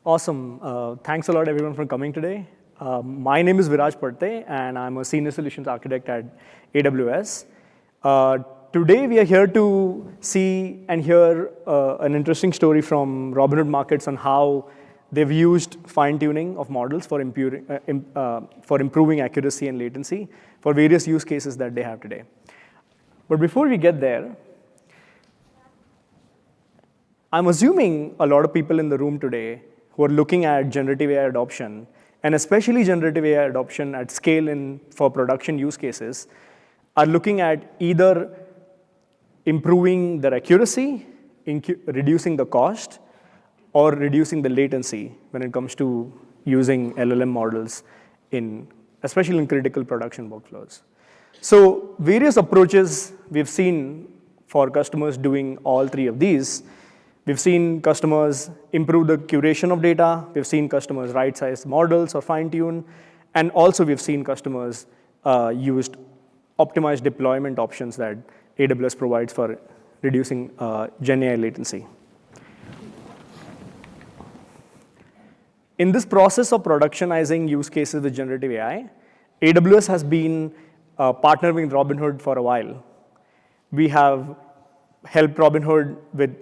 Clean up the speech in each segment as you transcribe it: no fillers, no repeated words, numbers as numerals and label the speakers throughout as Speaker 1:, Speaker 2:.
Speaker 1: Awesome. Thanks a lot, everyone, for coming today. My name is Viraj Parte, and I'm a senior solutions architect at AWS. Today, we are here to see and hear an interesting story from Robinhood Markets on how they've used fine-tuning of models for improving accuracy and latency for various use cases that they have today. But before we get there, I'm assuming a lot of people in the room today who are looking at generative AI adoption, and especially generative AI adoption at scale for production use cases, are looking at either improving their accuracy, reducing the cost, or reducing the latency when it comes to using LLM models, especially in critical production workflows. So various approaches we've seen for customers doing all three of these. We've seen customers improve the curation of data. We've seen customers right-size models or fine-tune. And also, we've seen customers use optimized deployment options that AWS provides for reducing Gen AI latency. In this process of productionizing use cases with generative AI, AWS has been partnering with Robinhood for a while. We have helped Robinhood with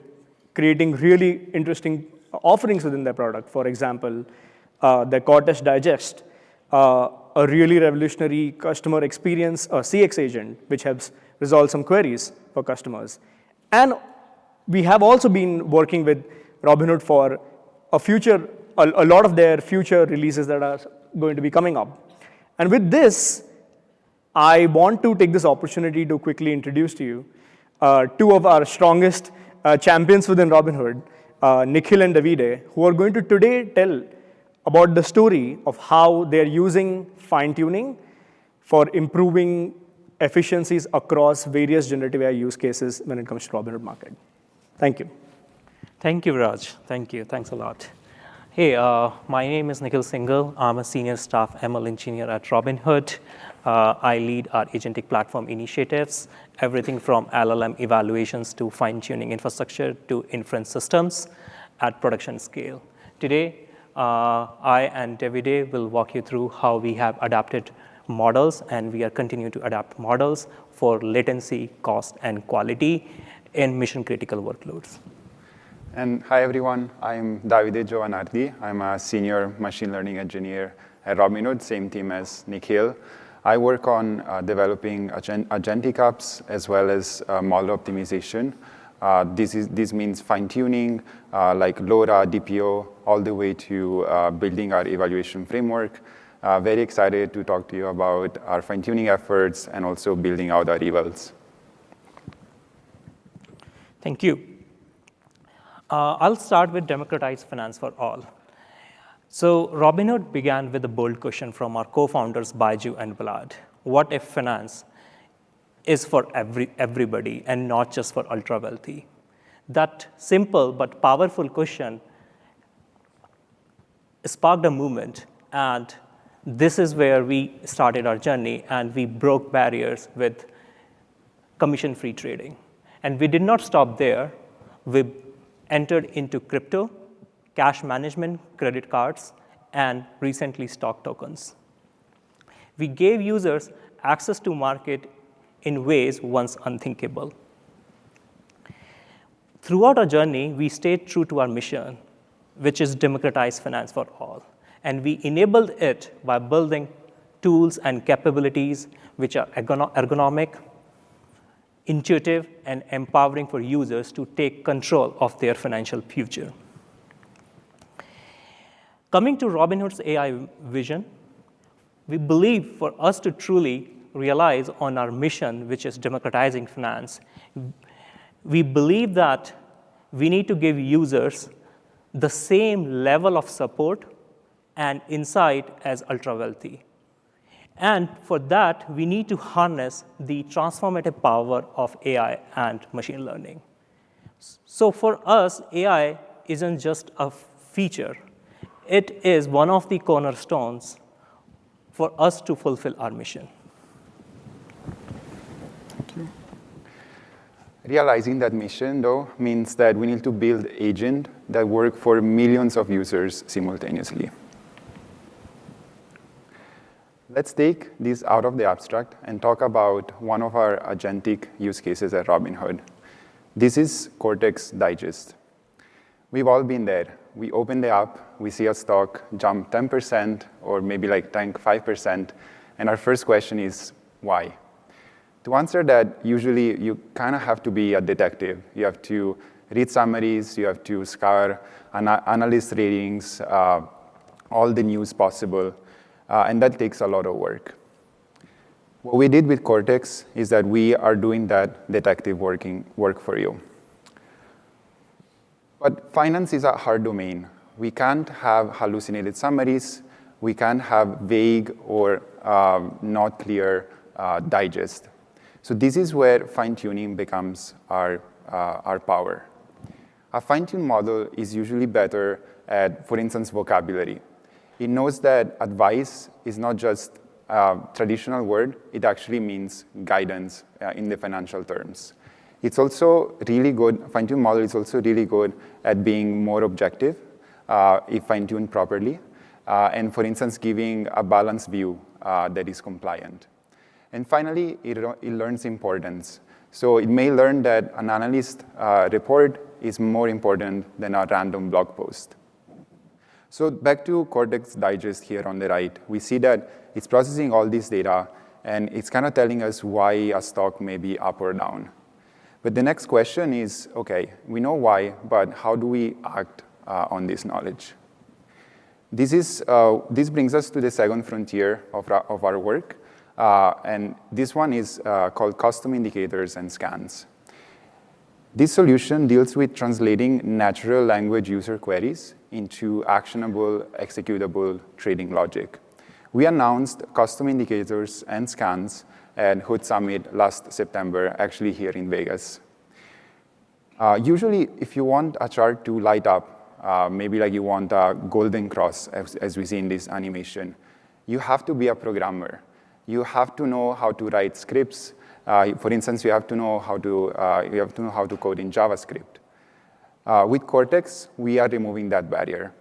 Speaker 1: creating really interesting offerings within their product. For example, the Cortex Digest, a really revolutionary customer experience, a CX agent, which helps resolve some queries for customers. And we have also been working with Robinhood for a lot of their future releases that are going to be coming up. And with this, I want to take this opportunity to quickly introduce to you two of our strongest champions within Robinhood, Nikhil and Davide, who are going to today tell about the story of how they're using fine-tuning for improving efficiencies across various generative AI use cases when it comes to Robinhood Market. Thank you.
Speaker 2: Thank you, Raj. Thank you. Thanks a lot. Hey, my name is Nikhil Singhal. I'm a senior staff ML engineer at Robinhood. I lead our agentic platform initiatives, everything from LLM evaluations to fine-tuning infrastructure to inference systems at production scale. Today, I and Davide will walk you through how we have adapted models, and we are continuing to adapt models for latency, cost, and quality in mission-critical workloads.
Speaker 3: And hi, everyone. I'm Davide Giovanardi. I'm a senior machine learning engineer at Robinhood, same team as Nikhil. I work on developing agentic apps as well as model optimization. This means fine-tuning, like LoRa, DPO, all the way to building our evaluation framework. Very excited to talk to you about our fine-tuning efforts and also building out our evals.
Speaker 2: Thank you. I'll start with democratized finance for all. So Robinhood began with a bold question from our co-founders, Baiju and Vlad. What if finance is for everybody and not just for ultra-wealthy? That simple but powerful question sparked a movement, and this is where we started our journey, and we broke barriers with commission-free trading. And we did not stop there. We entered into crypto, cash management, credit cards, and recently stock tokens. We gave users access to market in ways once unthinkable. Throughout our journey, we stayed true to our mission, which is democratize finance for all. And we enabled it by building tools and capabilities which are ergonomic, intuitive, and empowering for users to take control of their financial future. Coming to Robinhood's AI vision, we believe for us to truly realize on our mission, which is democratizing finance, we believe that we need to give users the same level of support and insight as ultra-wealthy. And for that, we need to harness the transformative power of AI and machine learning. So for us, AI isn't just a feature. It is one of the cornerstones for us to fulfill our mission.
Speaker 3: Thank you. Realizing that mission, though, means that we need to build agent that work for millions of users simultaneously. Let's take this out of the abstract and talk about one of our agentic use cases at Robinhood. This is Cortex Digest. We've all been there. We open the app, we see a stock jump 10% or maybe like tank 5%, and our first question is, why? To answer that, usually you kind of have to be a detective. You have to read summaries, you have to scour analyst ratings, all the news possible, and that takes a lot of work. What we did with Cortex is that we are doing that detective work for you. But finance is a hard domain. We can't have hallucinated summaries. We can't have vague or not clear digest. So this is where fine-tuning becomes our power. A fine-tuned model is usually better at, for instance, vocabulary. It knows that advice is not just a traditional word. It actually means guidance in the financial terms. It's also really good, fine-tuned model is also really good at being more objective if fine-tuned properly, and for instance, giving a balanced view that is compliant. And finally, it learns importance. So it may learn that an analyst report is more important than a random blog post. So back to Cortex Digest here on the right, we see that it's processing all this data, and it's kind of telling us why a stock may be up or down. But the next question is, okay, we know why, but how do we act on this knowledge? This brings us to the second frontier of our work, and this one is called custom indicators and scans. This solution deals with translating natural language user queries into actionable, executable trading logic. We announced custom indicators and scans at Hood Summit last September, actually here in Vegas. Usually, if you want a chart to light up, maybe like you want a golden cross, as we see in this animation, you have to be a programmer. You have to know how to write scripts. For instance, you have to know how to code in JavaScript. With Cortex, we are removing that barrier.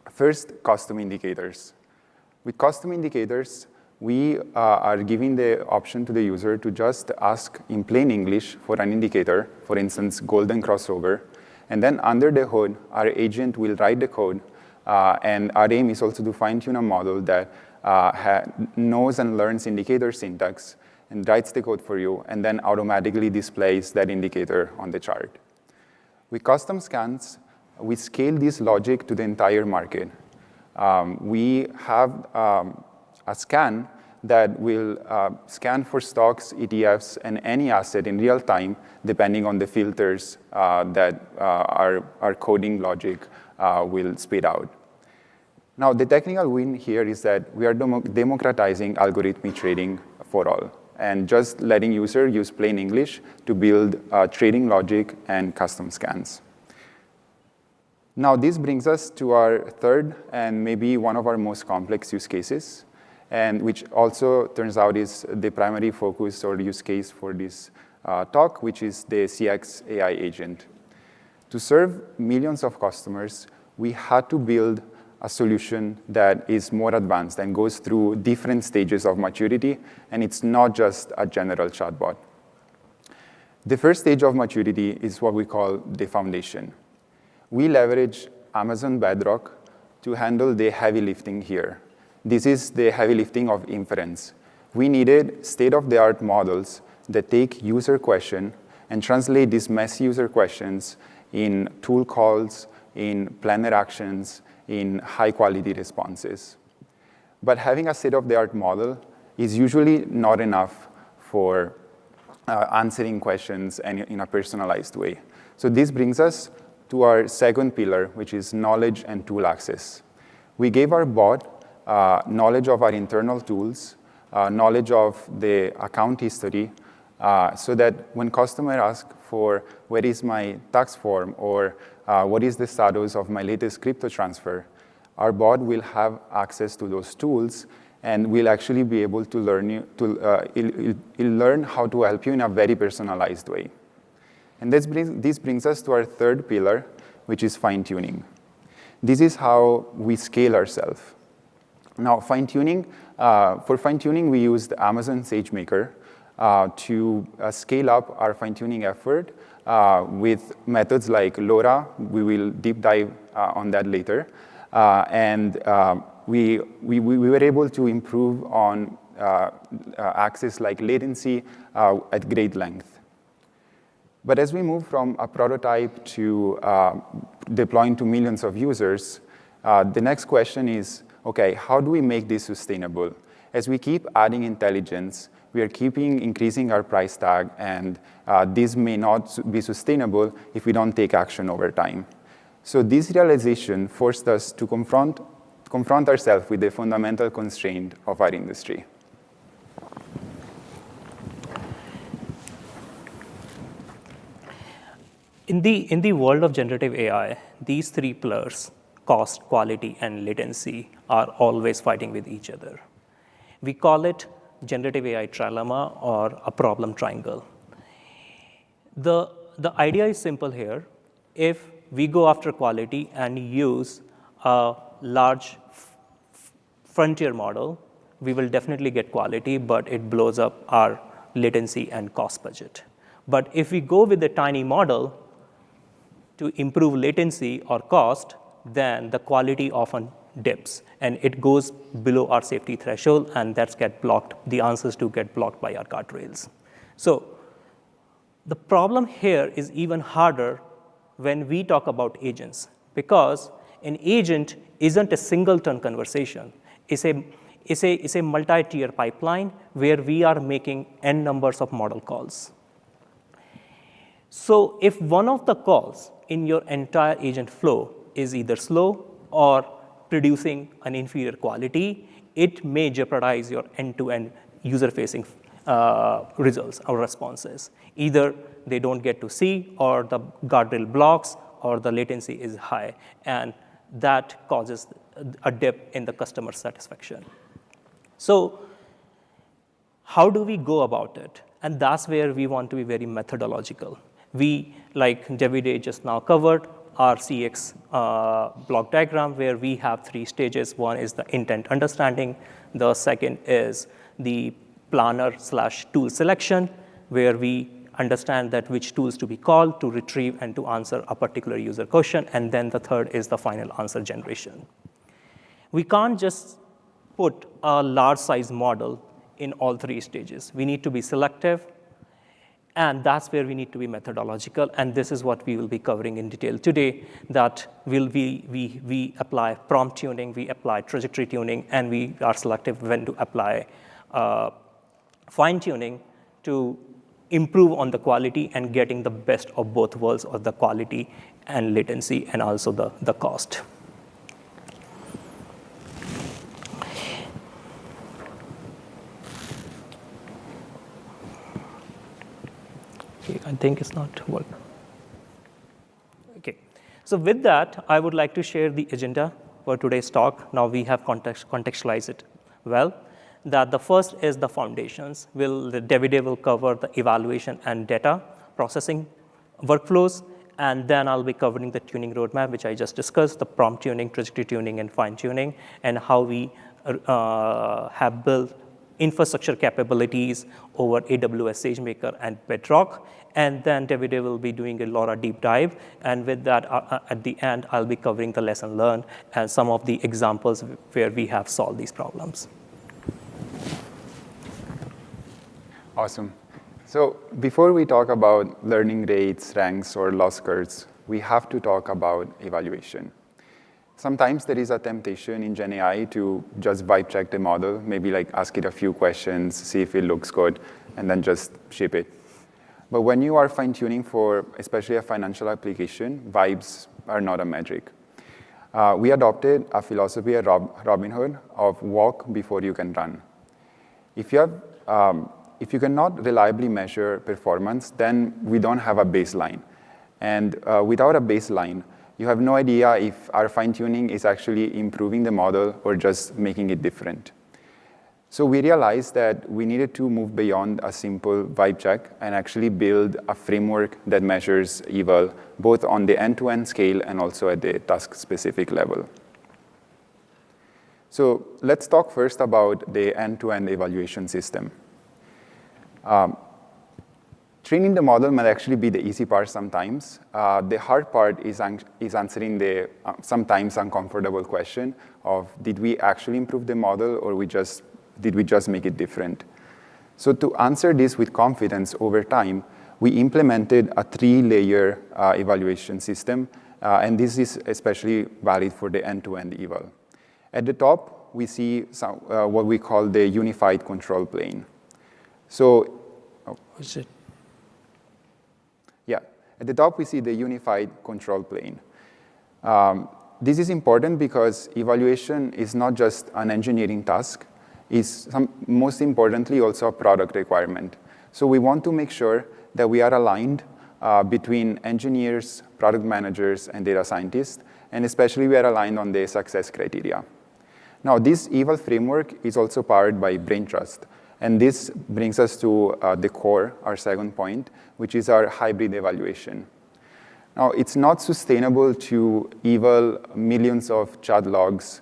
Speaker 3: First, custom indicators. With custom indicators, we are giving the option to the user to just ask in plain English for an indicator, for instance, golden crossover, and then under the hood, our agent will write the code, and our aim is also to fine-tune a model that knows and learns indicator syntax and writes the code for you, and then automatically displays that indicator on the chart. With custom scans, we scale this logic to the entire market. We have a scan that will scan for stocks, ETFs, and any asset in real time, depending on the filters that our coding logic will spit out. Now, the technical win here is that we are democratizing algorithmic trading for all, and just letting users use plain English to build trading logic and custom scans. Now, this brings us to our third and maybe one of our most complex use cases, and which also turns out is the primary focus or use case for this talk, which is the CX AI agent. To serve millions of customers, we had to build a solution that is more advanced and goes through different stages of maturity, and it's not just a general chatbot. The first stage of maturity is what we call the foundation. We leverage Amazon Bedrock to handle the heavy lifting here. This is the heavy lifting of inference. We needed state-of-the-art models that take user question and translate these messy user questions in tool calls, in planner actions, in high-quality responses. But having a state-of-the-art model is usually not enough for answering questions in a personalized way. So this brings us to our second pillar, which is knowledge and tool access. We gave our bot knowledge of our internal tools, knowledge of the account history, so that when customer asks for where is my tax form or what is the status of my latest crypto transfer, our bot will have access to those tools and will actually be able to learn how to help you in a very personalized way. And this brings us to our third pillar, which is fine-tuning. This is how we scale ourselves. Now, fine-tuning, for fine-tuning, we used Amazon SageMaker to scale up our fine-tuning effort with methods like LoRa. We will deep dive on that later. We were able to improve on axes like latency at great length. But as we move from a prototype to deploying to millions of users, the next question is, okay, how do we make this sustainable? As we keep adding intelligence, we are increasing our price tag, and this may not be sustainable if we don't take action over time. So this realization forced us to confront ourselves with the fundamental constraint of our industry.
Speaker 2: In the world of generative AI, these three pillars, cost, quality, and latency, are always fighting with each other. We call it generative AI trilemma or a problem triangle. The idea is simple here. If we go after quality and use a large frontier model, we will definitely get quality, but it blows up our latency and cost budget. But if we go with a tiny model to improve latency or cost, then the quality often dips, and it goes below our safety threshold, and that's get blocked. The answers do get blocked by our guardrails. So the problem here is even harder when we talk about agents, because an agent isn't a singleton conversation. It's a multi-tier pipeline where we are making n numbers of model calls. So if one of the calls in your entire agent flow is either slow or producing an inferior quality, it may jeopardize your end-to-end user-facing results or responses. Either they don't get to see, or the guardrail blocks, or the latency is high, and that causes a dip in the customer satisfaction. So how do we go about it? And that's where we want to be very methodological. We, like Davide just now covered, our CX block diagram, where we have three stages. One is the intent understanding. The second is the planner/tool selection, where we understand that which tools to be called to retrieve and to answer a particular user question. And then the third is the final answer generation. We can't just put a large size model in all three stages. We need to be selective, and that's where we need to be methodological. And this is what we will be covering in detail today, that we apply prompt tuning, we apply trajectory tuning, and we are selective when to apply fine tuning to improve on the quality and getting the best of both worlds of the quality and latency, and also the cost. Okay, I think it's not working. Okay, so with that, I would like to share the agenda for today's talk. Now we have contextualized it well. That the first is the foundations. Davide will cover the evaluation and data processing workflows, and then I'll be covering the tuning roadmap, which I just discussed, the prompt tuning, trajectory tuning, and fine tuning, and how we have built infrastructure capabilities over AWS SageMaker and Bedrock. And then Davide will be doing a LoRa deep dive. And with that, at the end, I'll be covering the lesson learned and some of the examples where we have solved these problems.
Speaker 3: Awesome. So before we talk about learning rates, ranks, or loss curves, we have to talk about evaluation. Sometimes there is a temptation in Gen AI to just vibe check the model, maybe like ask it a few questions, see if it looks good, and then just ship it. But when you are fine-tuning for especially a financial application, vibes are not a metric. We adopted a philosophy at Robinhood of walk before you can run. If you cannot reliably measure performance, then we don't have a baseline. And without a baseline, you have no idea if our fine-tuning is actually improving the model or just making it different. So we realized that we needed to move beyond a simple vibe check and actually build a framework that measures eval, both on the end-to-end scale and also at the task-specific level. So let's talk first about the end-to-end evaluation system. Training the model might actually be the easy part sometimes. The hard part is answering the sometimes uncomfortable question of, did we actually improve the model, or did we just make it different? So to answer this with confidence over time, we implemented a 3-layer evaluation system, and this is especially valid for the end-to-end eval. At the top, we see what we call the unified control plane. So,
Speaker 2: Is it?
Speaker 3: Yeah, at the top, we see the unified control plane. This is important because evaluation is not just an engineering task. It's most importantly also a product requirement. So we want to make sure that we are aligned between engineers, product managers, and data scientists, and especially we are aligned on the success criteria. Now, this eval framework is also powered by brain trust, and this brings us to the core, our second point, which is our hybrid evaluation. Now, it's not sustainable to eval millions of chat logs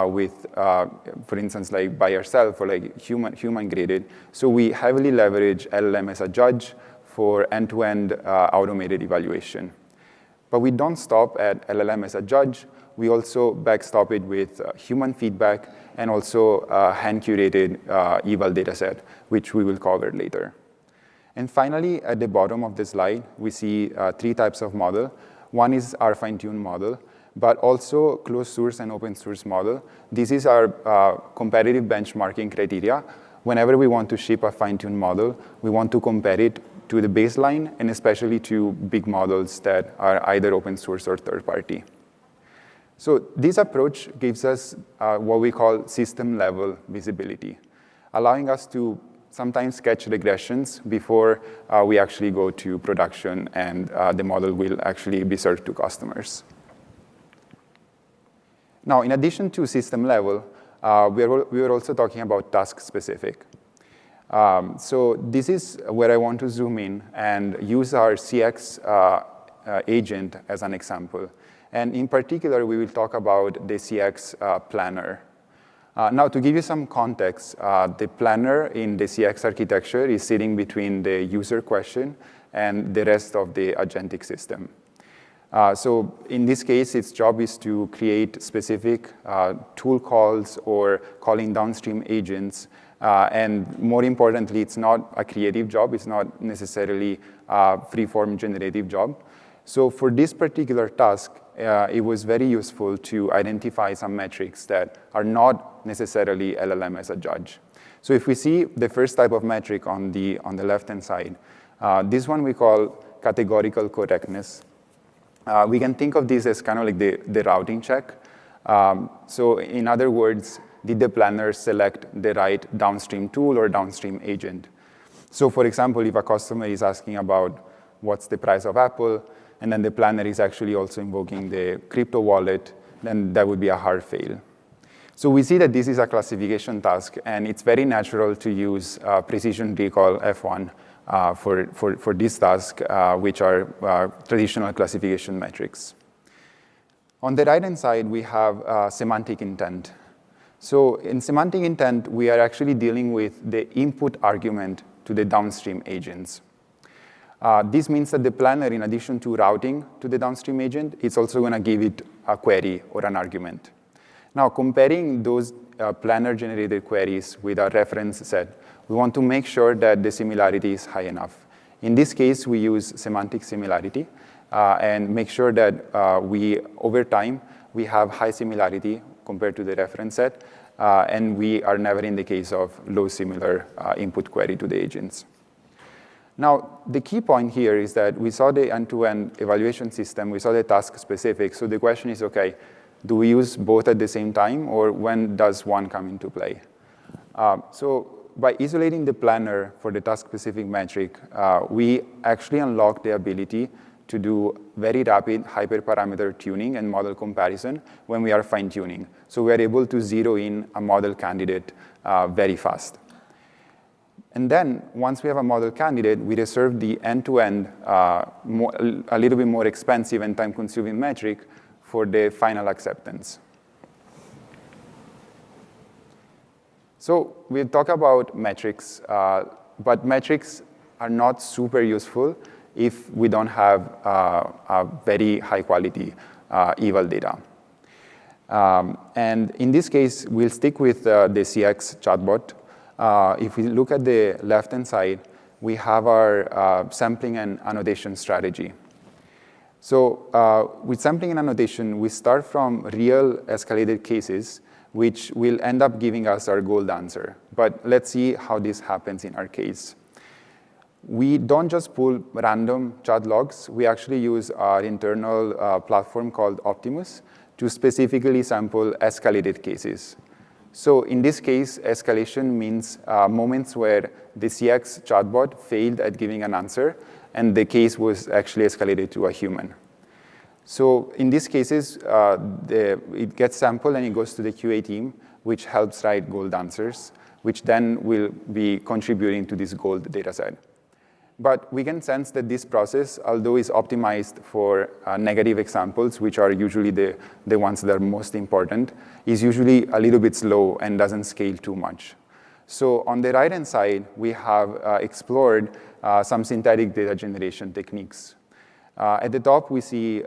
Speaker 3: with, for instance, like by yourself or like human graded. So we heavily leverage LLM as a judge for end-to-end automated evaluation. But we don't stop at LLM as a judge. We also backstop it with human feedback and also hand-curated eval dataset, which we will cover later. And finally, at the bottom of the slide, we see 3 types of model. One is our fine-tuned model, but also closed source and open source model. This is our competitive benchmarking criteria. Whenever we want to ship a fine-tuned model, we want to compare it to the baseline, and especially to big models that are either open source or third-party. So this approach gives us what we call system-level visibility, allowing us to sometimes catch regressions before we actually go to production and the model will actually be served to customers. Now, in addition to system level, we are also talking about task-specific. So this is where I want to zoom in and use our CX agent as an example. And in particular, we will talk about the CX planner. Now, to give you some context, the planner in the CX architecture is sitting between the user question and the rest of the agentic system. So in this case, its job is to create specific tool calls or calling downstream agents. And more importantly, it's not a creative job. It's not necessarily a free-form generative job. So for this particular task, it was very useful to identify some metrics that are not necessarily LLM as a judge. So if we see the first type of metric on the left-hand side, this one we call categorical correctness. We can think of this as kind of like the routing check. So in other words, did the planner select the right downstream tool or downstream agent? So for example, if a customer is asking about what's the price of Apple, and then the planner is actually also invoking the crypto wallet, then that would be a hard fail. So we see that this is a classification task, and it's very natural to use precision recall F1 for this task, which are traditional classification metrics. On the right-hand side, we have semantic intent. So in semantic intent, we are actually dealing with the input argument to the downstream agents. This means that the planner, in addition to routing to the downstream agent, it's also going to give it a query or an argument. Now, comparing those planner-generated queries with a reference set, we want to make sure that the similarity is high enough. In this case, we use semantic similarity and make sure that over time, we have high similarity compared to the reference set, and we are never in the case of low similar input query to the agents. Now, the key point here is that we saw the end-to-end evaluation system, we saw the task-specific, so the question is, okay, do we use both at the same time, or when does one come into play? So by isolating the planner for the task-specific metric, we actually unlock the ability to do very rapid hyperparameter tuning and model comparison when we are fine-tuning. So we are able to zero in a model candidate very fast. And then once we have a model candidate, we reserve the end-to-end, a little bit more expensive and time-consuming metric for the final acceptance. So we'll talk about metrics, but metrics are not super useful if we don't have a very high-quality eval data. And in this case, we'll stick with the CX chatbot. If we look at the left-hand side, we have our sampling and annotation strategy. So with sampling and annotation, we start from real escalated cases, which will end up giving us our gold answer. But let's see how this happens in our case. We don't just pull random chat logs. We actually use our internal platform called Optimus to specifically sample escalated cases. So in this case, escalation means moments where the CX chatbot failed at giving an answer, and the case was actually escalated to a human. So in these cases, it gets sampled and it goes to the QA team, which helps write gold answers, which then will be contributing to this gold data set. But we can sense that this process, although is optimized for negative examples, which are usually the ones that are most important, is usually a little bit slow and doesn't scale too much. So on the right-hand side, we have explored some synthetic data generation techniques. At the top, we see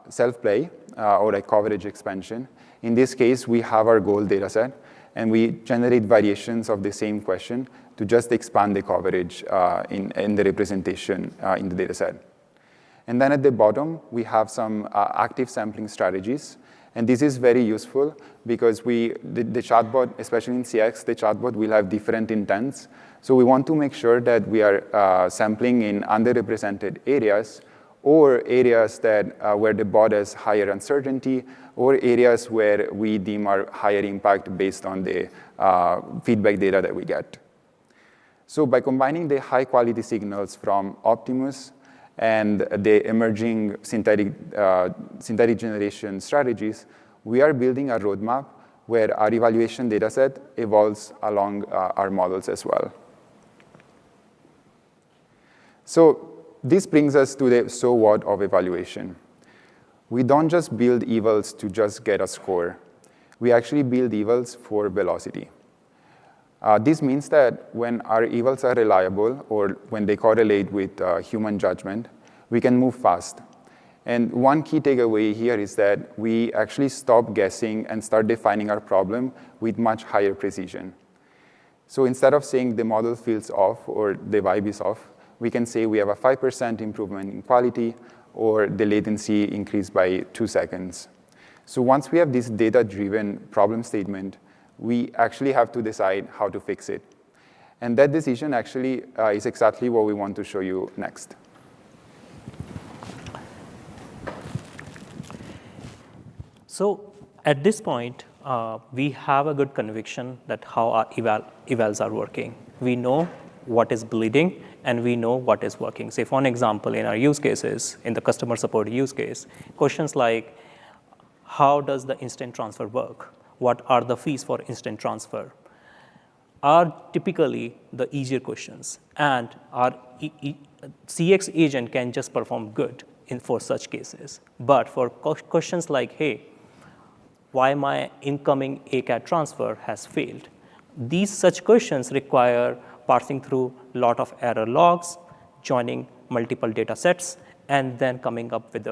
Speaker 3: self-play, or a coverage expansion. In this case, we have our gold data set, and we generate variations of the same question to just expand the coverage in the representation in the data set. And then at the bottom, we have some active sampling strategies. And this is very useful because the chatbot, especially in CX, the chatbot will have different intents. So we want to make sure that we are sampling in underrepresented areas, or areas that where the bot has higher uncertainty, or areas where we deem are higher impact based on the feedback data that we get. So by combining the high-quality signals from Optimus and the emerging synthetic generation strategies, we are building a roadmap where our evaluation dataset evolves along our models as well. So this brings us to the so what of evaluation. We don't just build evals to just get a score. We actually build evals for velocity. This means that when our evals are reliable, or when they correlate with human judgment, we can move fast. And one key takeaway here is that we actually stop guessing and start defining our problem with much higher precision. So instead of saying the model feels off or the vibe is off, we can say we have a 5% improvement in quality, or the latency increased by 2 seconds. So once we have this data-driven problem statement, we actually have to decide how to fix it. And that decision actually is exactly what we want to show you next.
Speaker 2: So at this point, we have a good conviction that how our evals are working. We know what is bleeding, and we know what is working. Say, for an example, in our use cases, in the customer support use case, questions like, how does the instant transfer work? What are the fees for instant transfer? Are typically the easier questions. And our CX agent can just perform good for such cases. But for questions like, hey, why my incoming ACAT transfer has failed? These such questions require parsing through a lot of error logs, joining multiple data sets, and then coming up with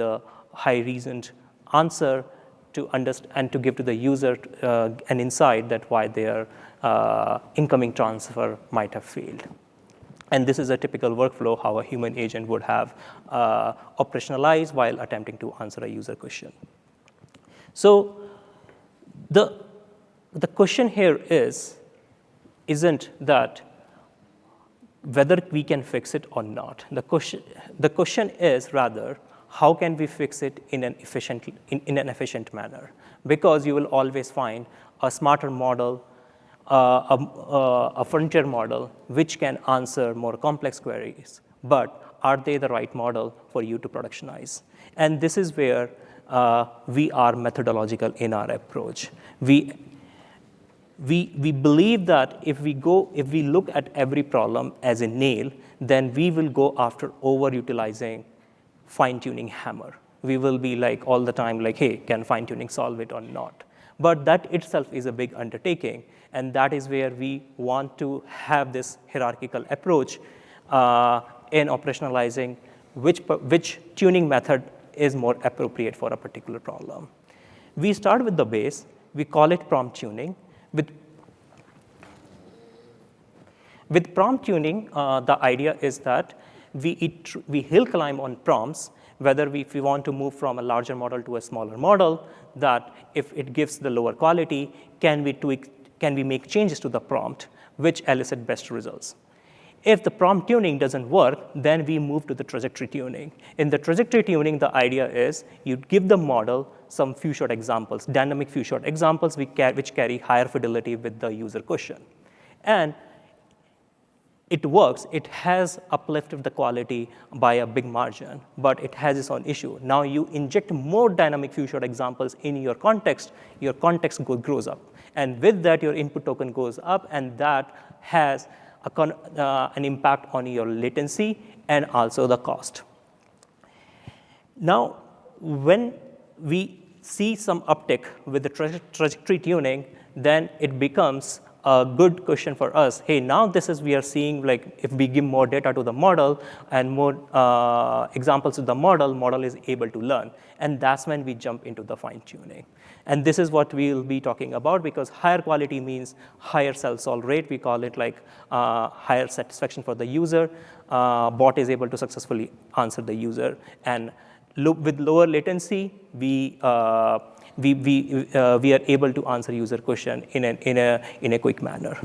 Speaker 2: a high-reasoned answer to understand and to give to the user an insight that why their incoming transfer might have failed. And this is a typical workflow how a human agent would have operationalized while attempting to answer a user question. So the question here isn't that whether we can fix it or not. The question is rather, how can we fix it in an efficient manner? Because you will always find a smarter model, a frontier model, which can answer more complex queries. But are they the right model for you to productionize? And this is where we are methodological in our approach. We believe that if we look at every problem as a nail, then we will go after overutilizing fine-tuning hammer. We will be like all the time like, hey, can fine-tuning solve it or not? But that itself is a big undertaking, and that is where we want to have this hierarchical approach in operationalizing which tuning method is more appropriate for a particular problem. We start with the base. We call it prompt tuning. With prompt tuning, the idea is that we hill climb on prompts, whether if we want to move from a larger model to a smaller model, that if it gives the lower quality, can we make changes to the prompt which elicit best results? If the prompt tuning doesn't work, then we move to the trajectory tuning. In the trajectory tuning, the idea is you give the model some few shot examples, dynamic few shot examples which carry higher fidelity with the user question. And it works. It has uplifted the quality by a big margin, but it has its own issue. Now you inject more dynamic few shot examples in your context grows up. And with that, your input token goes up, and that has an impact on your latency and also the cost. Now, when we see some uptick with the trajectory tuning, then it becomes a good question for us. Hey, now we are seeing like if we give more data to the model and more examples to the model is able to learn. And that's when we jump into the fine tuning. And this is what we'll be talking about, because higher quality means higher self-solve rate. We call it like higher satisfaction for the user. Bot is able to successfully answer the user. And with lower latency, we are able to answer user question in a quick manner.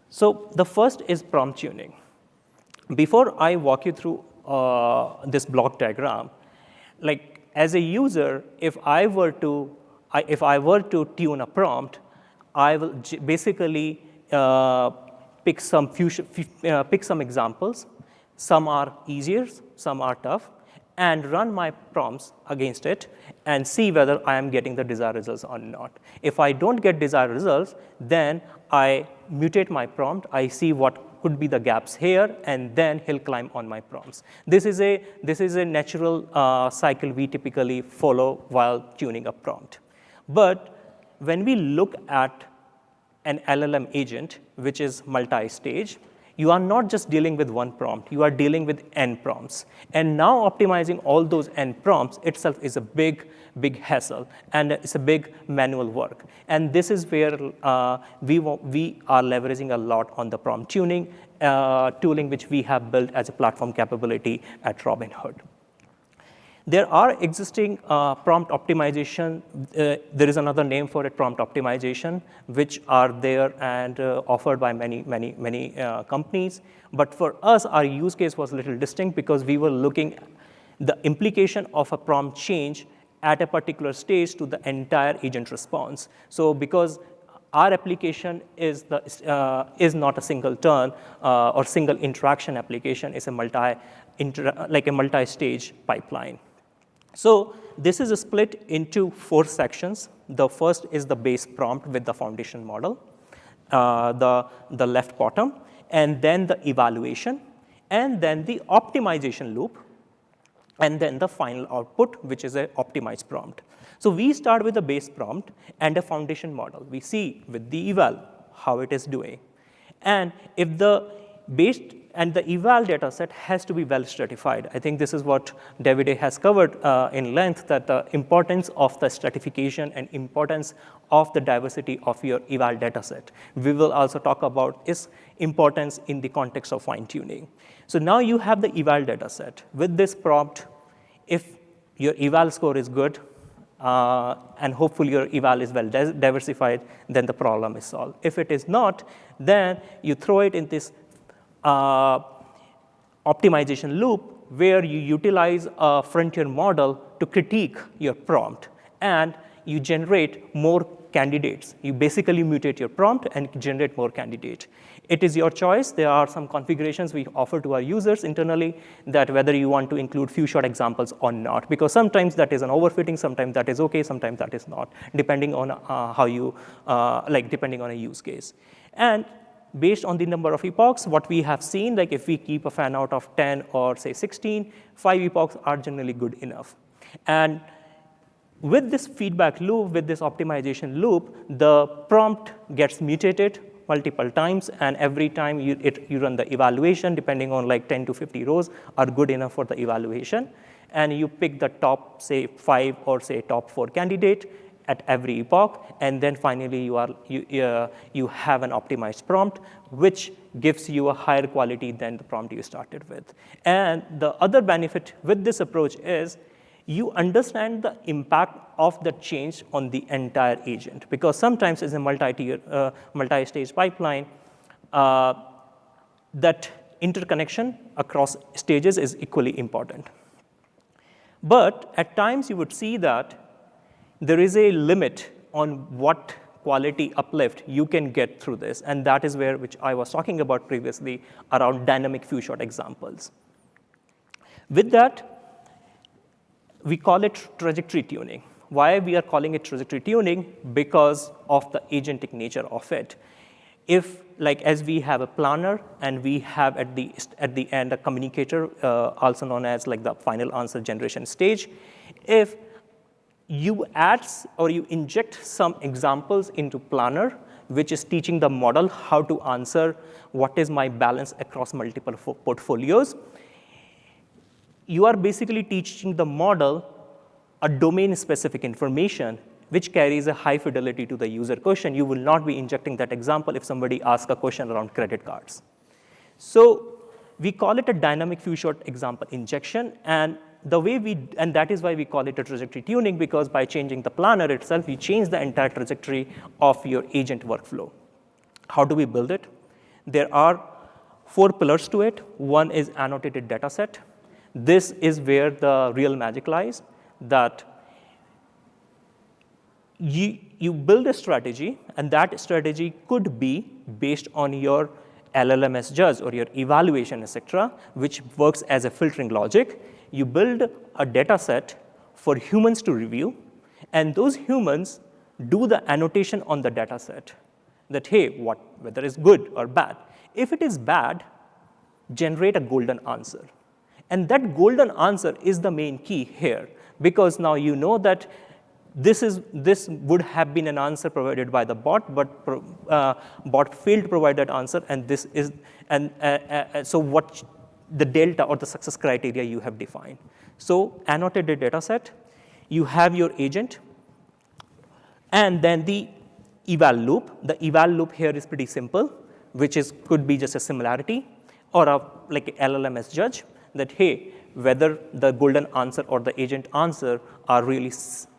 Speaker 2: So the first is prompt tuning. Before I walk you through this block diagram, like as a user, if I were to tune a prompt, I will basically pick some examples. Some are easier, some are tough, and run my prompts against it and see whether I am getting the desired results or not. If I don't get desired results, then I mutate my prompt. I see what could be the gaps here, and then hill climb on my prompts. This is a natural cycle we typically follow while tuning a prompt. But when we look at an LLM agent, which is multi-stage, you are not just dealing with one prompt, you are dealing with n prompts. And now optimizing all those n prompts itself is a big hassle, and it's a big manual work. And this is where we are leveraging a lot on the prompt tuning tooling, which we have built as a platform capability at Robinhood. There are existing prompt optimization. There is another name for it, prompt optimization, which are there and offered by many companies. But for us, our use case was a little distinct because we were looking at the implication of a prompt change at a particular stage to the entire agent response. So because our application is not a single turn or single interaction application, it's a multi-stage pipeline. So this is split into 4 sections. The first is the base prompt with the foundation model, the left bottom, and then the evaluation, and then the optimization loop, and then the final output, which is an optimized prompt. So we start with a base prompt and a foundation model. We see with the eval how it is doing. And if the base and the eval data set has to be well stratified. I think this is what Davide has covered in length, that the importance of the stratification and importance of the diversity of your eval data set. We will also talk about its importance in the context of fine tuning. So now you have the eval data set. With this prompt, if your eval score is good, and hopefully your eval is well diversified, then the problem is solved. If it is not, then you throw it in this optimization loop where you utilize a frontier model to critique your prompt, and you generate more candidates. You basically mutate your prompt and generate more candidates. It is your choice. There are some configurations we offer to our users internally that whether you want to include few short examples or not, because sometimes that is an overfitting, sometimes that is okay, sometimes that is not, depending on how you, depending on a use case. And based on the number of epochs, what we have seen, like if we keep a fan out of 10 or say 16, 5 epochs are generally good enough. And with this feedback loop, with this optimization loop, the prompt gets mutated multiple times, and every time you run the evaluation, depending on like 10 to 50 rows are good enough for the evaluation. And you pick the top, say, 5 or say top 4 candidate at every epoch, and then finally you have an optimized prompt, which gives you a higher quality than the prompt you started with. And the other benefit with this approach is you understand the impact of the change on the entire agent, because sometimes it's a multi-stage pipeline, that interconnection across stages is equally important. But at times you would see that there is a limit on what quality uplift you can get through this, and that is where, which I was talking about previously, around dynamic few-shot examples. With that, we call it trajectory tuning. Why we are calling it trajectory tuning? Because of the agentic nature of it. If, like, as we have a planner and we have at the end a communicator, also known as like the final answer generation stage, if you add or you inject some examples into planner, which is teaching the model how to answer what is my balance across multiple portfolios, you are basically teaching the model a domain-specific information which carries a high fidelity to the user question. You will not be injecting that example if somebody asks a question around credit cards. So we call it a dynamic few-shot example injection, and that is why we call it a trajectory tuning, because by changing the planner itself, you change the entire trajectory of your agent workflow. How do we build it? There are 4 pillars to it. One is annotated data set. This is where the real magic lies, that you build a strategy, and that strategy could be based on your LLMS judge or your evaluation, etc., which works as a filtering logic. You build a data set for humans to review, and those humans do the annotation on the data set that, hey, whether it's good or bad. If it is bad, generate a golden answer. And that golden answer is the main key here, because now you know that this would have been an answer provided by the bot, but bot failed to provide that answer, and this is so what the delta or the success criteria you have defined. So annotated data set, you have your agent, and then the eval loop. The eval loop here is pretty simple, which could be just a similarity or like a LLMS judge that, hey, whether the golden answer or the agent answer are really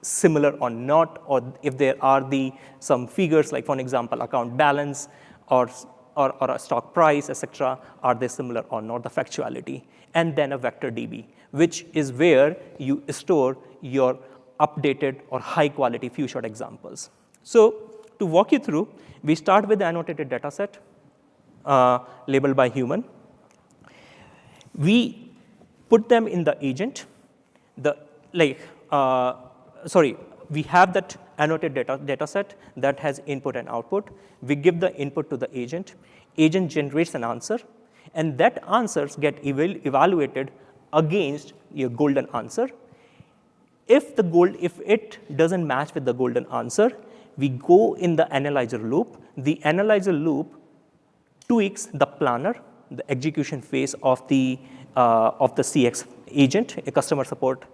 Speaker 2: similar or not, or if there are some figures, like for example, account balance or a stock price, etc., are they similar or not, the factuality. And then a vector DB, which is where you store your updated or high quality few shot examples. So to walk you through, we start with the annotated data set labeled by human. We put them in the agent. We have that annotated data set that has input and output. We give the input to the agent. Agent generates an answer, and that answers get evaluated against your golden answer. If it doesn't match with the golden answer, we go in the analyzer loop. The analyzer loop tweaks the planner, the execution phase of the CX agent, a customer support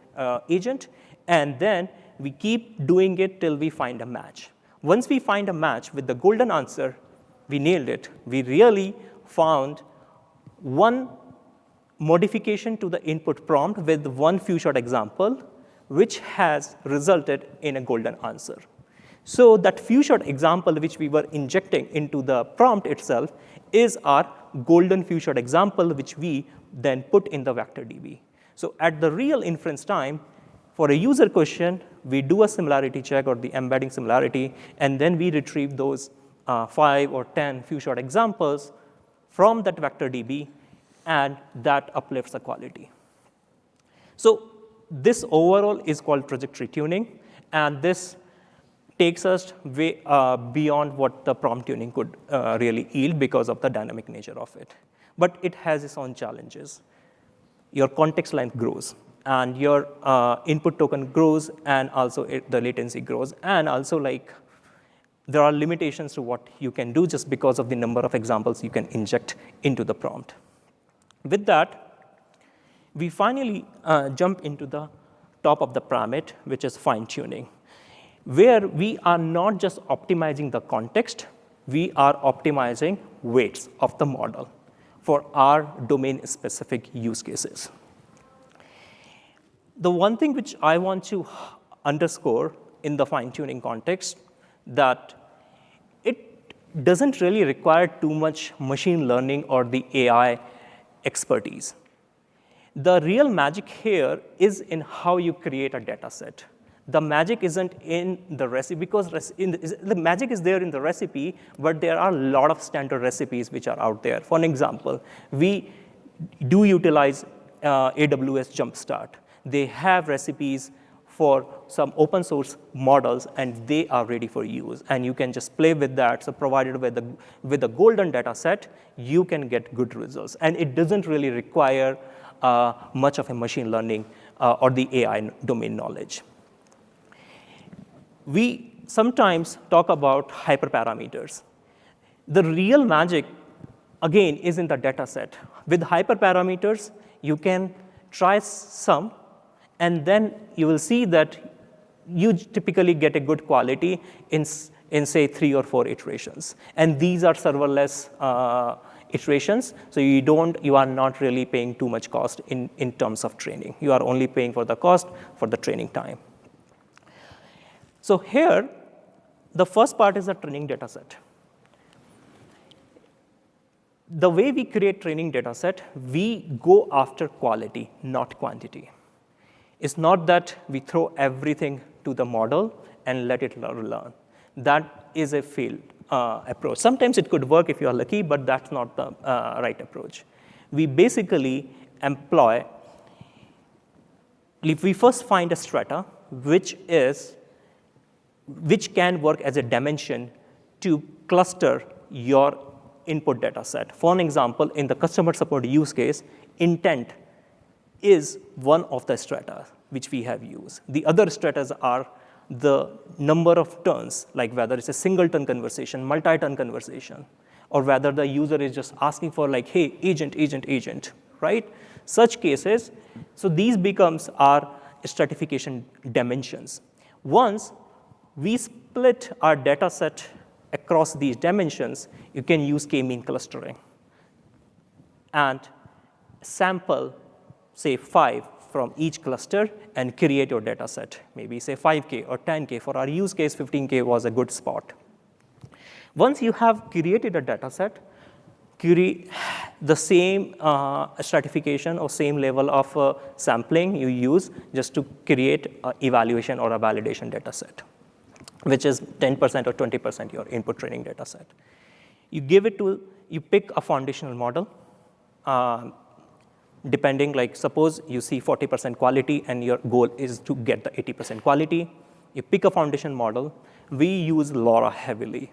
Speaker 2: agent, and then we keep doing it till we find a match. Once we find a match with the golden answer, we nailed it. We really found one modification to the input prompt with one few shot example, which has resulted in a golden answer. So that few shot example which we were injecting into the prompt itself is our golden few shot example, which we then put in the vector DB. So at the real inference time, For a user question, we do a similarity check or the embedding similarity, and then we retrieve those 5 or 10 few-shot examples from that vector DB, and that uplifts the quality. So this overall is called trajectory tuning, and this takes us way beyond what the prompt tuning could really yield because of the dynamic nature of it. But it has its own challenges. Your context length grows, and your input token grows, and also the latency grows, and also like there are limitations to what you can do just because of the number of examples you can inject into the prompt. With that, we finally jump into the top of the pyramid, which is fine-tuning, where we are not just optimizing the context, we are optimizing weights of the model for our domain-specific use cases. The one thing which I want to underscore in the fine-tuning context, that it doesn't really require too much machine learning or the AI expertise. The real magic here is in how you create a data set. The magic isn't in the recipe, because the magic is there in the recipe, but there are a lot of standard recipes which are out there. For an example, we do utilize AWS Jumpstart. They have recipes for some open source models, and they are ready for use. And you can just play with that. So provided with a golden data set, you can get good results. And it doesn't really require much of a machine learning or the AI domain knowledge. We sometimes talk about hyperparameters. The real magic, again, is in the data set. With hyperparameters, you can try some, and then you will see that you typically get a good quality in say 3 or 4 iterations. And these are serverless iterations, so you are not really paying too much cost in terms of training. You are only paying for the cost for the training time. So here, the first part is the training data set. The way we create training data set, we go after quality, not quantity. It's not that we throw everything to the model and let it learn. That is a failed approach. Sometimes it could work if you are lucky, but that's not the right approach. We basically employ, if we first find a strata, which can work as a dimension to cluster your input data set. For an example, in the customer support use case, intent is one of the strata which we have used. The other stratas are the number of turns, like whether it's a single turn conversation, multi-turn conversation, or whether the user is just asking for like, hey, agent, right? Such cases, so these becomes our stratification dimensions. Once we split our data set across these dimensions, you can use k-mean clustering and sample, say, 5 from each cluster and create your data set. Maybe say 5K or 10K. For our use case, 15K was a good spot. Once you have created a data set, the same stratification or same level of sampling you use just to create an evaluation or a validation data set, which is 10% or 20% your input training data set. You pick a foundational model, depending, like suppose you see 40% quality and your goal is to get the 80% quality. You pick a foundation model. We use LoRa heavily.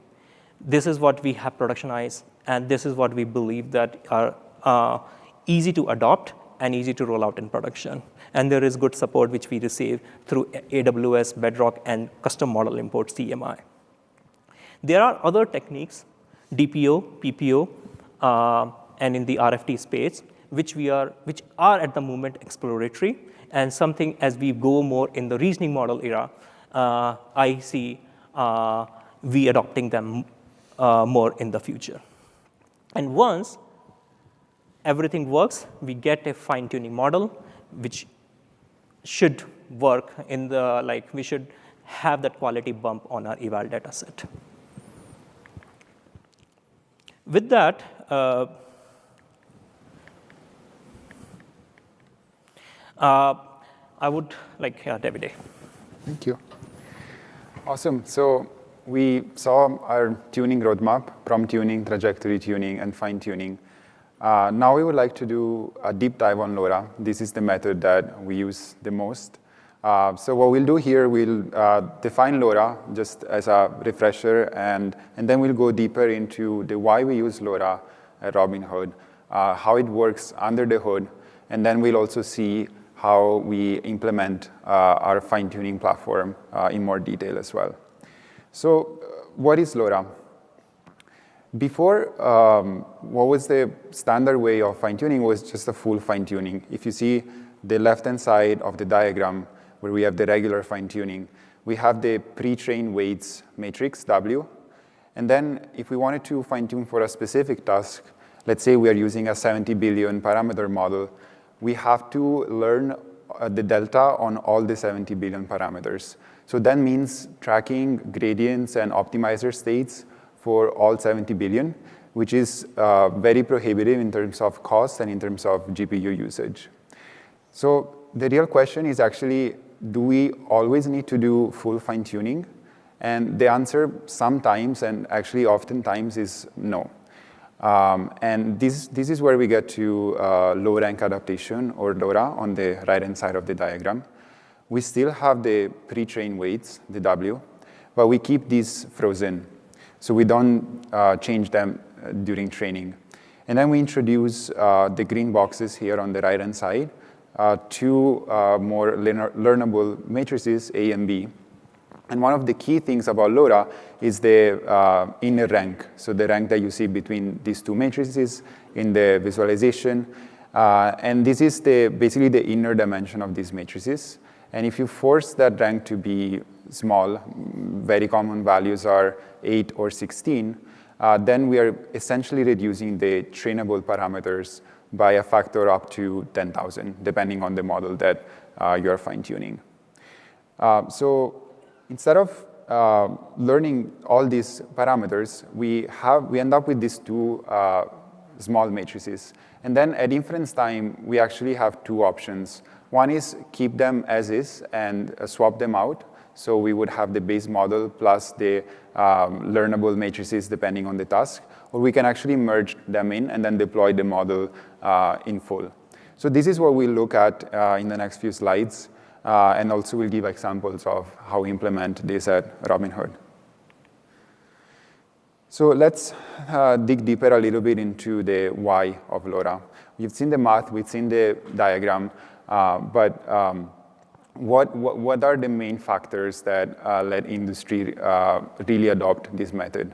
Speaker 2: This is what we have productionized, and this is what we believe that are easy to adopt and easy to roll out in production. And there is good support which we receive through AWS, Bedrock, and custom model import CMI. There are other techniques, DPO, PPO, and in the RFT space, which are at the moment exploratory, and something as we go more in the reasoning model era, I see we adopting them more in the future. And once everything works, we get a fine-tuning model, which should work in the, we should have that quality bump on our eval data set. With that, I would like Davide.
Speaker 3: Thank you. Awesome. So we saw our tuning roadmap, prompt tuning, trajectory tuning, and fine tuning. Now we would like to do a deep dive on LoRa. This is the method that we use the most. So what we'll do here, we'll define LoRa just as a refresher, and then we'll go deeper into the why we use LoRa at Robinhood, how it works under the hood, and then we'll also see how we implement our fine-tuning platform in more detail as well. So what is LoRa? Before, what was the standard way of fine-tuning was just a full fine-tuning. If you see the left-hand side of the diagram, where we have the regular fine-tuning, we have the pre-trained weights matrix, W. And then if we wanted to fine-tune for a specific task, let's say we are using a 70 billion parameter model, we have to learn the delta on all the 70 billion parameters. So that means tracking gradients and optimizer states for all 70 billion, which is very prohibitive in terms of cost and in terms of GPU usage. So the real question is actually, do we always need to do full fine-tuning? And the answer sometimes, and actually oftentimes, is no. And this is where we get to low-rank adaptation, or LoRa, on the right-hand side of the diagram. We still have the pre-trained weights, the W, but we keep these frozen. So we don't change them during training. And then we introduce the green boxes here on the right-hand side, two more learnable matrices, A and B. And one of the key things about LoRa is the inner rank, so the rank that you see between these two matrices in the visualization. And this is basically the inner dimension of these matrices. And if you force that rank to be small, very common values are 8 or 16, then we are essentially reducing the trainable parameters by a factor up to 10,000, depending on the model that you're fine-tuning. So instead of learning all these parameters, we end up with these two small matrices. And then at inference time, we actually have two options. One is keep them as is and swap them out. So we would have the base model plus the learnable matrices depending on the task. Or we can actually merge them in and then deploy the model in full. So this is what we'll look at in the next few slides. And also we'll give examples of how we implement this at Robinhood. So let's dig deeper a little bit into the why of LoRa. We've seen the math, we've seen the diagram, but what are the main factors that led industry really adopt this method?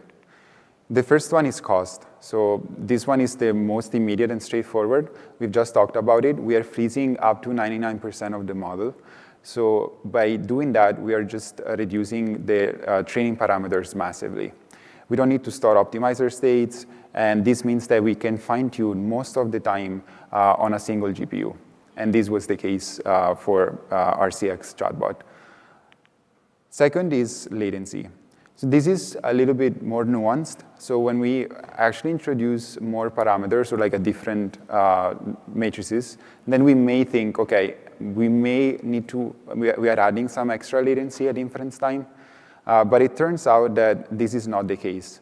Speaker 3: The first one is cost. So this one is the most immediate and straightforward. We've just talked about it. We are freezing up to 99% of the model. So by doing that, we are just reducing the training parameters massively. We don't need to store optimizer states, and this means that we can fine-tune most of the time on a single GPU. And this was the case for RCX chatbot. Second is latency. So this is a little bit more nuanced. So when we actually introduce more parameters or like a different matrices, then we may think, okay, we may need to, we are adding some extra latency at inference time. But it turns out that this is not the case.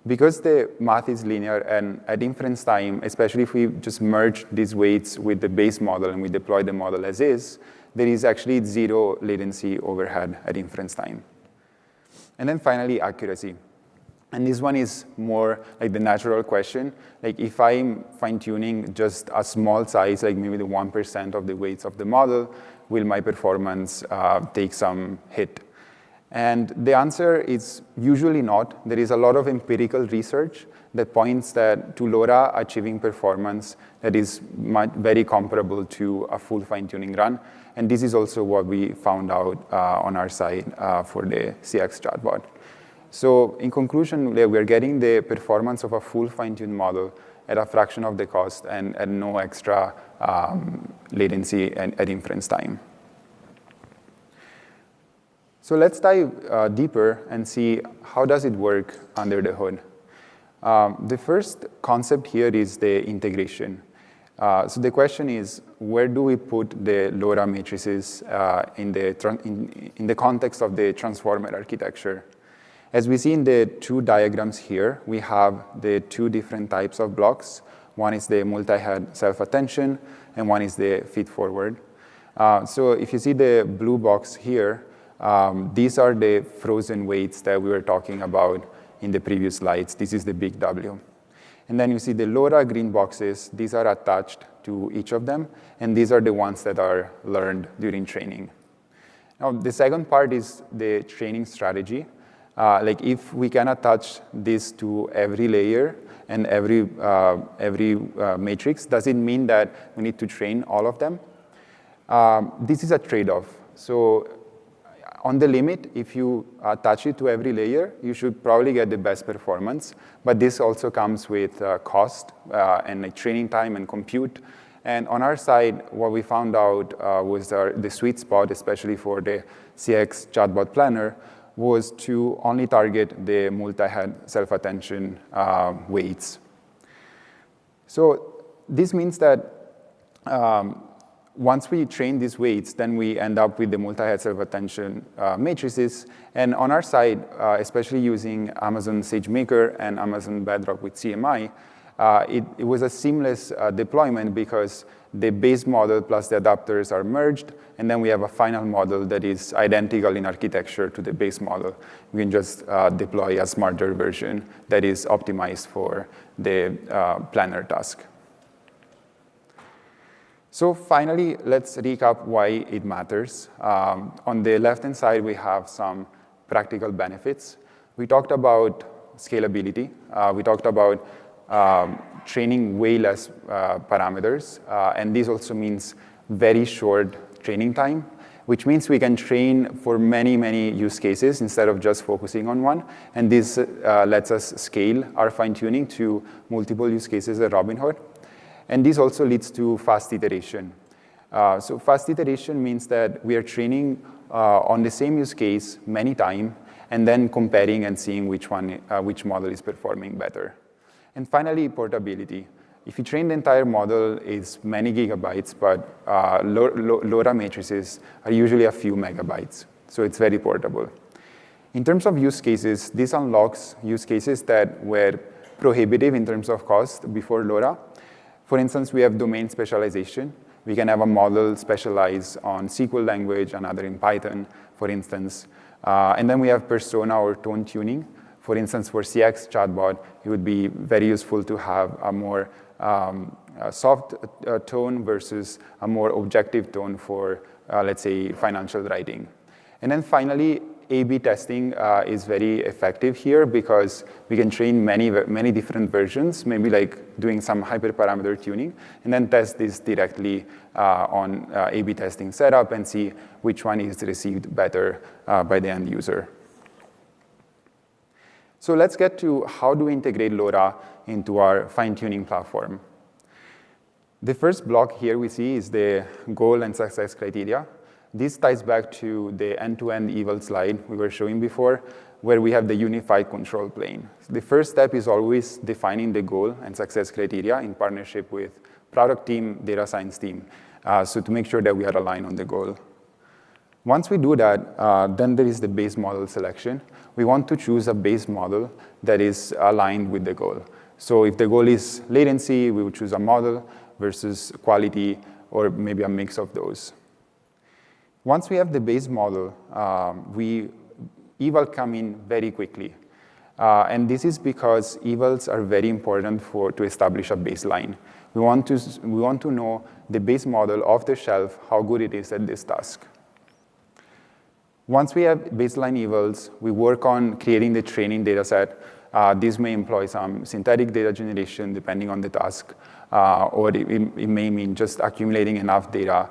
Speaker 3: Because the math is linear and at inference time, especially if we just merge these weights with the base model and we deploy the model as is, there is actually zero latency overhead at inference time. And then finally, accuracy. And this one is more like the natural question. Like if I'm fine-tuning just a small size, like maybe the 1% of the weights of the model, will my performance take some hit? And the answer is usually not. There is a lot of empirical research that points to LoRa achieving performance that is very comparable to a full fine-tuning run. And this is also what we found out on our side for the CX chatbot. So in conclusion, we are getting the performance of a full fine-tuned model at a fraction of the cost and at no extra latency at inference time. So let's dive deeper and see how does it work under the hood. The first concept here is the integration. So the question is, where do we put the LoRa matrices in the context of the transformer architecture? As we see in the two diagrams here, we have the two different types of blocks. One is the multi-head self-attention, and one is the feed-forward. So if you see the blue box here, these are the frozen weights that we were talking about in the previous slides. This is the big W. And then you see the LoRa green boxes. These are attached to each of them, and these are the ones that are learned during training. Now, the second part is the training strategy. Like if we can attach this to every layer and every matrix, does it mean that we need to train all of them? This is a trade-off. So on the limit, if you attach it to every layer, you should probably get the best performance. But this also comes with cost and like training time and compute. And on our side, what we found out was the sweet spot, especially for the CX chatbot planner, was to only target the multi-head self-attention weights. So this means that once we train these weights, then we end up with the multi-head self-attention matrices. And on our side, especially using Amazon SageMaker and Amazon Bedrock with CMI, it was a seamless deployment because the base model plus the adapters are merged, and then we have a final model that is identical in architecture to the base model. We can just deploy a smarter version that is optimized for the planner task. So finally, let's recap why it matters. On the left-hand side, we have some practical benefits. We talked about scalability. We talked about training way less parameters. And this also means very short training time, which means we can train for many, many use cases instead of just focusing on one. And this lets us scale our fine-tuning to multiple use cases at Robinhood. And this also leads to fast iteration. So fast iteration means that we are training on the same use case many times, and then comparing and seeing which model is performing better. And finally, portability. If you train the entire model, it's many gigabytes, but LoRa matrices are usually a few megabytes. So it's very portable. In terms of use cases, this unlocks use cases that were prohibitive in terms of cost before LoRa. For instance, we have domain specialization. We can have a model specialize on SQL language, another in Python, for instance. And then we have persona or tone tuning. For instance, for CX chatbot, it would be very useful to have a more soft tone versus a more objective tone for, let's say, financial writing. And then finally, A/B testing is very effective here because we can train many different versions, maybe like doing some hyperparameter tuning, and then test this directly on A/B testing setup and see which one is received better by the end user. So let's get to how do we integrate LoRa into our fine-tuning platform. The first block here we see is the goal and success criteria. This ties back to the end-to-end eval slide we were showing before, where we have the unified control plane. The first step is always defining the goal and success criteria in partnership with product team, data science team, so to make sure that we are aligned on the goal. Once we do that, then there is the base model selection. We want to choose a base model that is aligned with the goal. So if the goal is latency, we would choose a model versus quality, or maybe a mix of those. Once we have the base model, eval come in very quickly. And this is because evals are very important to establish a baseline. We want to know the base model off the shelf, how good it is at this task. Once we have baseline evals, we work on creating the training data set. This may employ some synthetic data generation depending on the task, or it may mean just accumulating enough data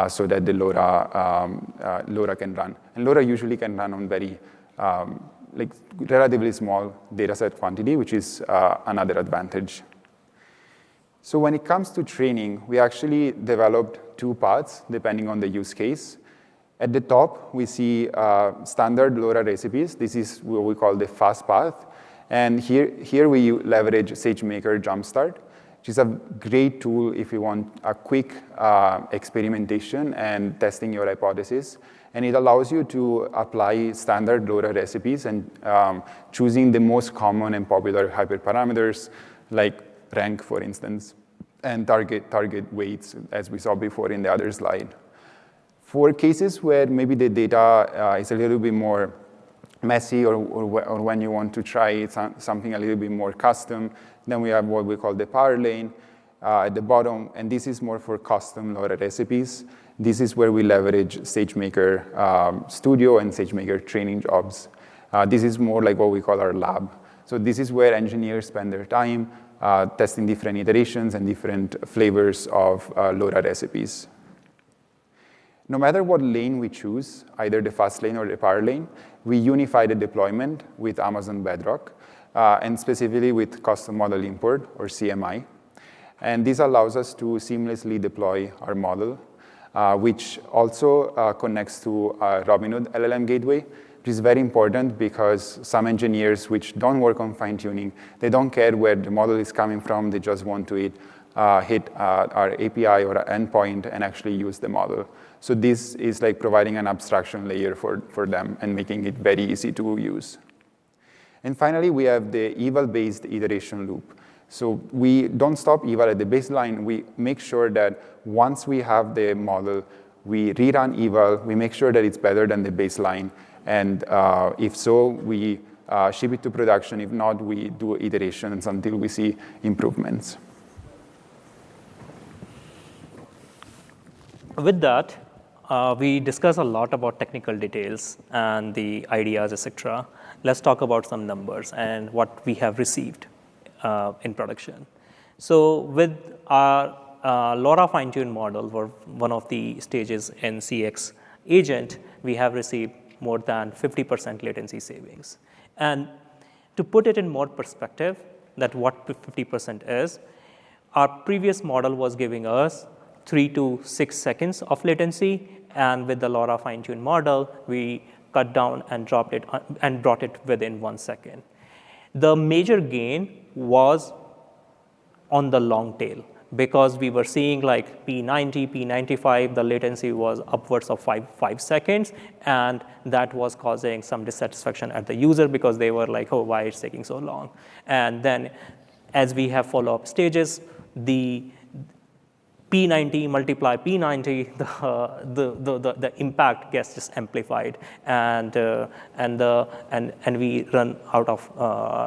Speaker 3: so that the LoRa can run. And LoRa usually can run on very relatively small data set quantity, which is another advantage. So when it comes to training, we actually developed two paths depending on the use case. At the top, we see standard LoRa recipes. This is what we call the fast path. And here we leverage SageMaker Jumpstart. which is a great tool if you want a quick experimentation and testing your hypothesis. And it allows you to apply standard LoRa recipes and choosing the most common and popular hyperparameters, like rank, for instance, and target weights, as we saw before in the other slide. For cases where maybe the data is a little bit more messy, or when you want to try something a little bit more custom, then we have what we call the power lane at the bottom, and this is more for custom LoRa recipes. This is where we leverage SageMaker Studio and SageMaker training jobs. This is more like what we call our lab. So this is where engineers spend their time testing different iterations and different flavors of LoRa recipes. No matter what lane we choose, either the fast lane or the power lane, we unify the deployment with Amazon Bedrock, and specifically with custom model import, or CMI. And this allows us to seamlessly deploy our model, which also connects to Robinhood LLM gateway, which is very important because some engineers which don't work on fine-tuning, they don't care where the model is coming from, they just want to hit our API or our endpoint and actually use the model. So this is like providing an abstraction layer for them and making it very easy to use. And finally, we have the eval-based iteration loop. So we don't stop eval at the baseline. We make sure that once we have the model, we rerun eval, we make sure that it's better than the baseline. And if so, we ship it to production. If not, we do iterations until we see improvements.
Speaker 2: With that, we discuss a lot about technical details and the ideas, etc. Let's talk about some numbers and what we have received in production. So with our LoRa fine-tuned model, for one of the stages in CX agent, we have received more than 50% latency savings. And to put it in more perspective, that what 50% is, our previous model was giving us 3 to 6 seconds of latency, and with the LoRa fine-tuned model, we cut down and dropped it and brought it within 1 second. The major gain was on the long tail, because we were seeing like P90, P95, the latency was upwards of 5 seconds, and that was causing some dissatisfaction at the user because they were like, oh, why it's taking so long? And then as we have follow-up stages, the P90 multiply P90, the impact gets just amplified, and we run out of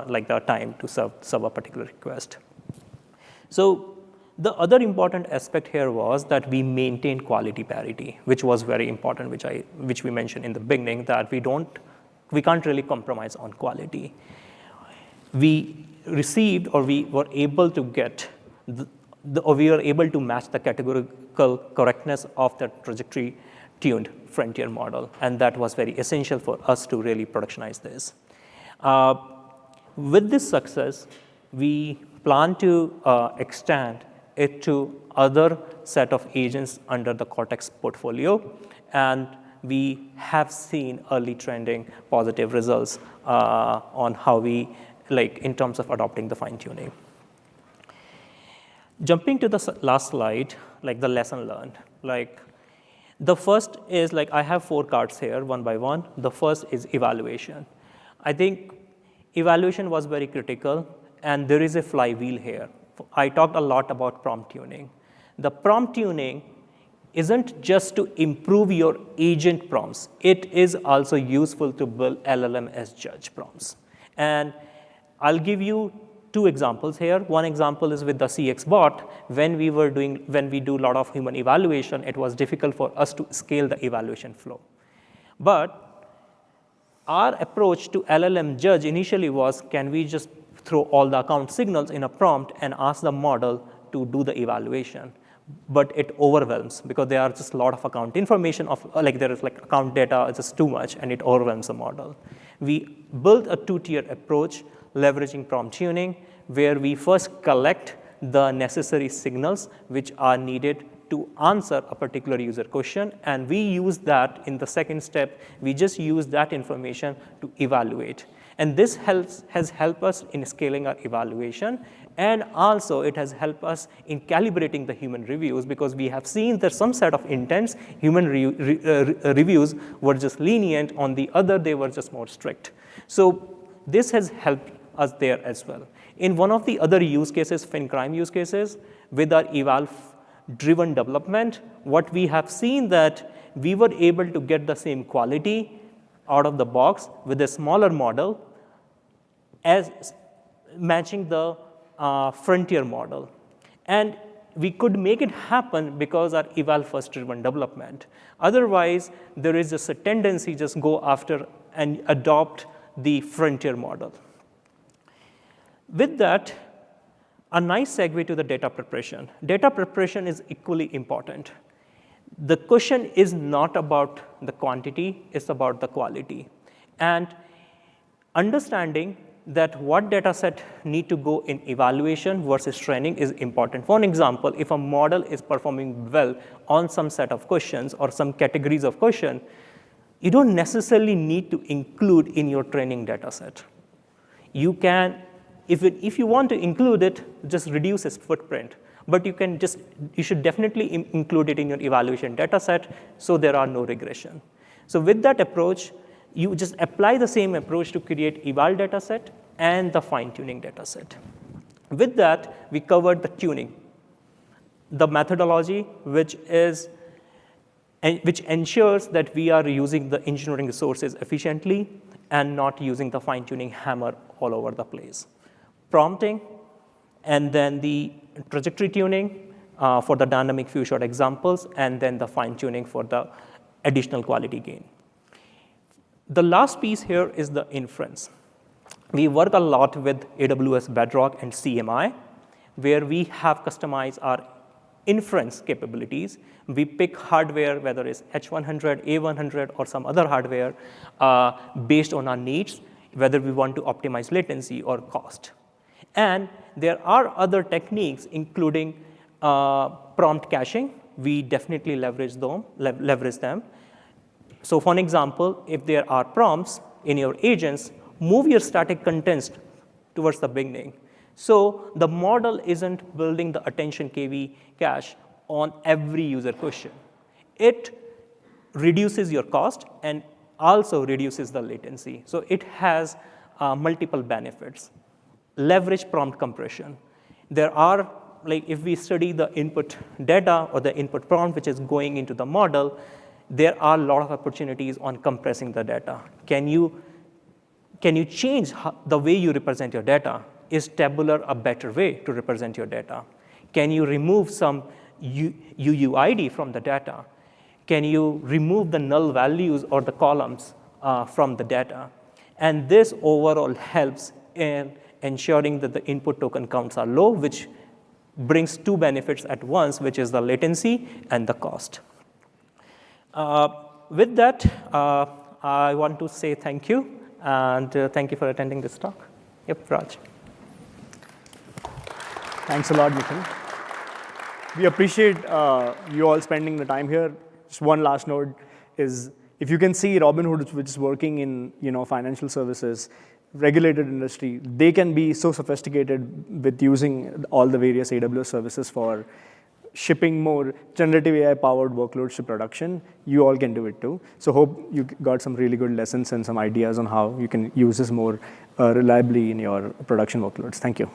Speaker 2: like the time to serve a particular request. So the other important aspect here was that we maintained quality parity, which was very important, which we mentioned in the beginning, that we can't really compromise on quality. We received, or we were able to get we were able to match the categorical correctness of the trajectory-tuned frontier model, and that was very essential for us to really productionize this. With this success, we plan to extend it to other set of agents under the Cortex portfolio, and we have seen early trending positive results on how we, like in terms of adopting the fine-tuning. Jumping to the last slide, like the lesson learned. Like the first is, like I have 4 cards here, one by one. The first is evaluation. I think evaluation was very critical, and there is a flywheel here. I talked a lot about prompt tuning. The prompt tuning isn't just to improve your agent prompts. It is also useful to build LLM as judge prompts. And I'll give you 2 examples here. One example is with the CX bot. When we do a lot of human evaluation, it was difficult for us to scale the evaluation flow. But our approach to LLM judge initially was, can we just throw all the account signals in a prompt and ask the model to do the evaluation? But it overwhelms, because there are just a lot of account information there is like account data, it's just too much, and it overwhelms the model. We built a 2-tier approach, leveraging prompt tuning, where we first collect the necessary signals which are needed to answer a particular user question, and we use that in the second step. We just use that information to evaluate. And this has helped us in scaling our evaluation, and also it has helped us in calibrating the human reviews, because we have seen that some set of intents, human reviews were just lenient, on the other they were just more strict. So this has helped us there as well. In one of the other use cases, fin crime use cases, with our eval-driven development, what we have seen that we were able to get the same quality out of the box with a smaller model as matching the frontier model. And we could make it happen because our eval-first driven development. Otherwise, there is just a tendency just go after and adopt the frontier model. With that, a nice segue to the data preparation. Data preparation is equally important. The question is not about the quantity, it's about the quality. And understanding that what data set need to go in evaluation versus training is important. For example, if a model is performing well on some set of questions or some categories of question, you don't necessarily need to include in your training data set. You can, if you want to include it, just reduce its footprint. But you should definitely include it in your evaluation data set so there are no regression. So with that approach, you just apply the same approach to create eval data set and the fine-tuning data set. With that, we covered the tuning, the methodology, which ensures that we are using the engineering resources efficiently and not using the fine-tuning hammer all over the place. Prompting, and then the trajectory tuning for the dynamic few-shot examples, and then the fine-tuning for the additional quality gain. The last piece here is the inference. We work a lot with AWS Bedrock and CMI, where we have customized our inference capabilities. We pick hardware, whether it's H100, A100, or some other hardware, based on our needs, whether we want to optimize latency or cost. And there are other techniques, including prompt caching. We definitely leverage them. So for an example, if there are prompts in your agents, move your static contents towards the beginning. So the model isn't building the attention KV cache on every user question. It reduces your cost and also reduces the latency. So it has multiple benefits. Leverage prompt compression. There are, like if we study the input data or the input prompt which is going into the model, there are a lot of opportunities on compressing the data. Can you change the way you represent your data? Is tabular a better way to represent your data? Can you remove some UUID from the data? Can you remove the null values or the columns from the data? And this overall helps in ensuring that the input token counts are low, which brings two benefits at once, which is the latency and the cost. With that, I want to say thank you, and thank you for attending this talk. Yep, Raj.
Speaker 1: Thanks a lot, Nikhil. We appreciate you all spending the time here. Just one last note is, if you can see Robinhood, which is working in financial services, regulated industry, they can be so sophisticated with using all the various AWS services for shipping more generative AI-powered workloads to production. You all can do it too. So hope you got some really good lessons and some ideas on how you can use this more reliably in your production workloads. Thank you.